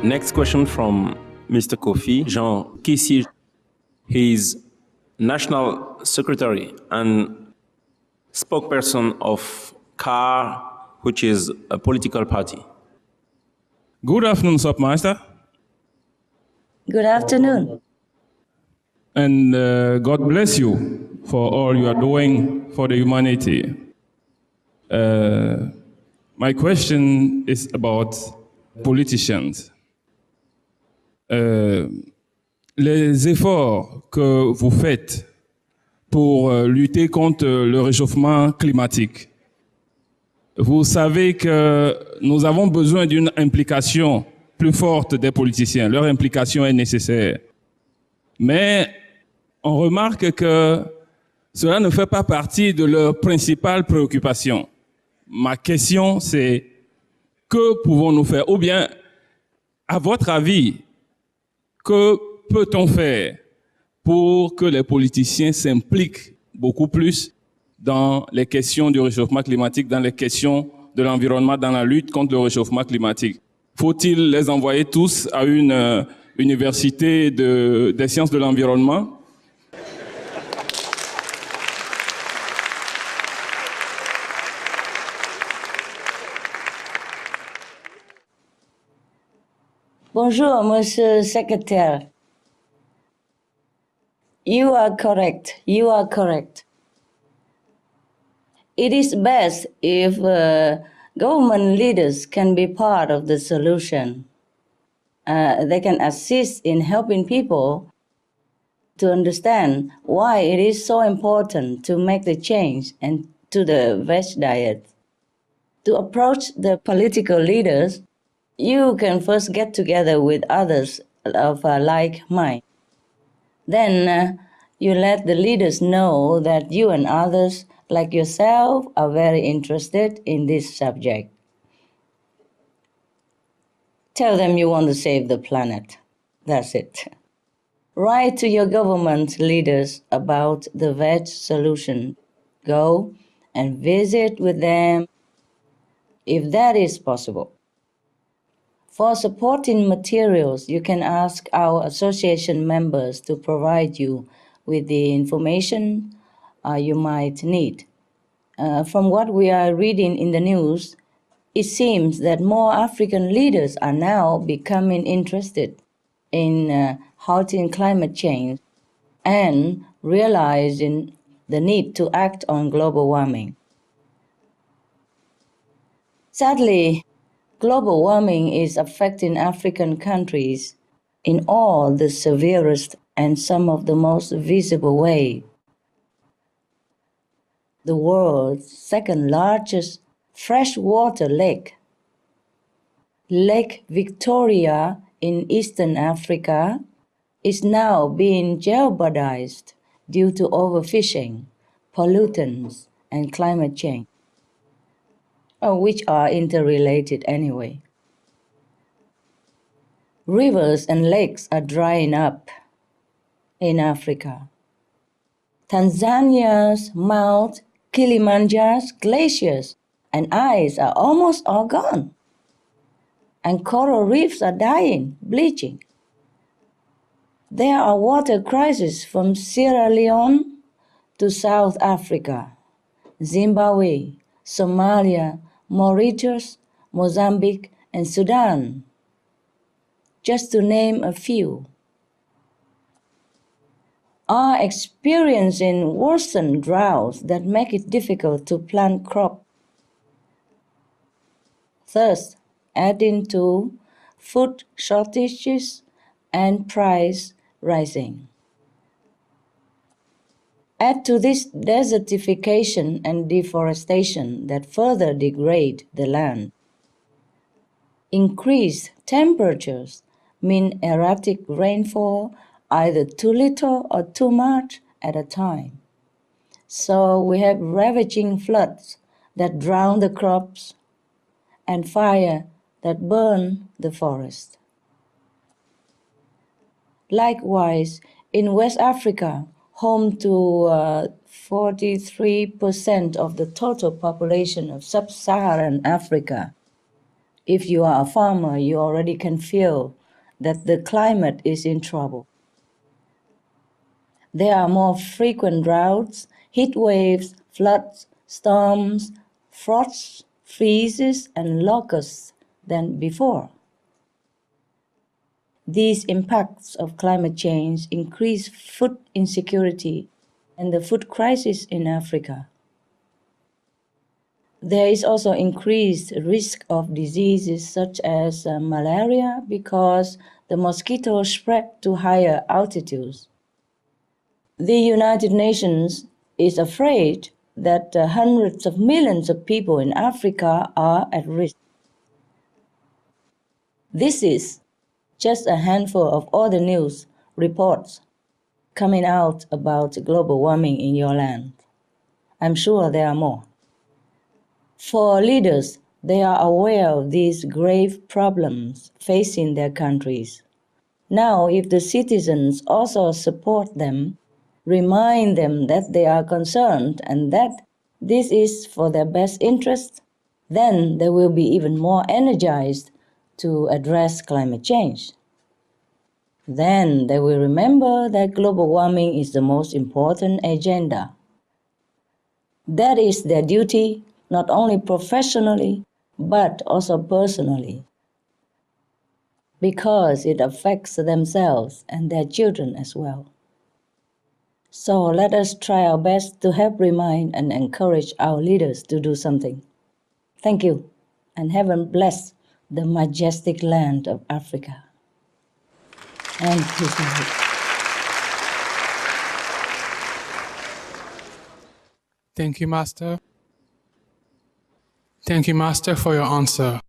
Next question from Mr. Kofi Jean Kissi. He is National Secretary and spokesperson of CAR, which is a political party. Good afternoon, Submaster. Good afternoon. And God bless you for all you are doing for the humanity. My question is about politicians. Les efforts que vous faites pour lutter contre le réchauffement climatique, vous savez que nous avons besoin d'une implication plus forte des politiciens. Leur implication est nécessaire. Mais on remarque que cela ne fait pas partie de leurs principales préoccupations. Ma question, c'est que pouvons-nous faire? Ou bien, à votre avis, que peut-on faire pour que les politiciens s'impliquent beaucoup plus dans les questions du réchauffement climatique, dans les questions de l'environnement, dans la lutte contre le réchauffement climatique? Faut-il les envoyer tous à une université des sciences de l'environnement? Bonjour, Monsieur Secretary. You are correct. You are correct. It is best if government leaders can be part of the solution. They can assist in helping people to understand why it is so important to make the change and to the veg diet. To approach the political leaders, you can first get together with others of like mind. Then you let the leaders know that you and others like yourself are very interested in this subject. Tell them you want to save the planet. That's it. Write to your government leaders about the veg solution. Go and visit with them if that is possible. For supporting materials, you can ask our association members to provide you with the information you might need. From what we are reading in the news, it seems that more African leaders are now becoming interested in halting climate change and realizing the need to act on global warming. Sadly, global warming is affecting African countries in all the severest and some of the most visible ways. The world's second largest freshwater lake, Lake Victoria in Eastern Africa, is now being jeopardized due to overfishing, pollutants, and climate change, which are interrelated anyway. Rivers and lakes are drying up in Africa. Tanzania's Mount Kilimanjaro's glaciers and ice are almost all gone. And coral reefs are dying, bleaching. There are water crises from Sierra Leone to South Africa, Zimbabwe, Somalia, Mauritius, Mozambique, and Sudan, just to name a few, are experiencing worsened droughts that make it difficult to plant crops, thus adding to food shortages and price rising. Add to this desertification and deforestation that further degrade the land. Increased temperatures mean erratic rainfall, either too little or too much at a time. So we have ravaging floods that drown the crops and fire that burn the forest. Likewise, in West Africa, home to 43% of the total population of sub-Saharan Africa, If you are a farmer, you already can feel that the climate is in trouble. There are more frequent droughts, heat waves, floods, storms, frosts, freezes, and locusts than before. These impacts of climate change increase food insecurity and the food crisis in Africa. There is also increased risk of diseases such as malaria because the mosquitoes spread to higher altitudes. The United Nations is afraid that hundreds of millions of people in Africa are at risk. This is just a handful of all the news reports coming out about global warming in your land. I'm sure there are more. For leaders, they are aware of these grave problems facing their countries. Now, if the citizens also support them, remind them that they are concerned and that this is for their best interest, then they will be even more energized to address climate change. Then they will remember that global warming is the most important agenda. That is their duty, not only professionally, but also personally, because it affects themselves and their children as well. So let us try our best to help remind and encourage our leaders to do something. Thank you, and heaven bless the majestic land of Africa. And peace and hope. Thank you, Master. Thank you, Master, for your answer.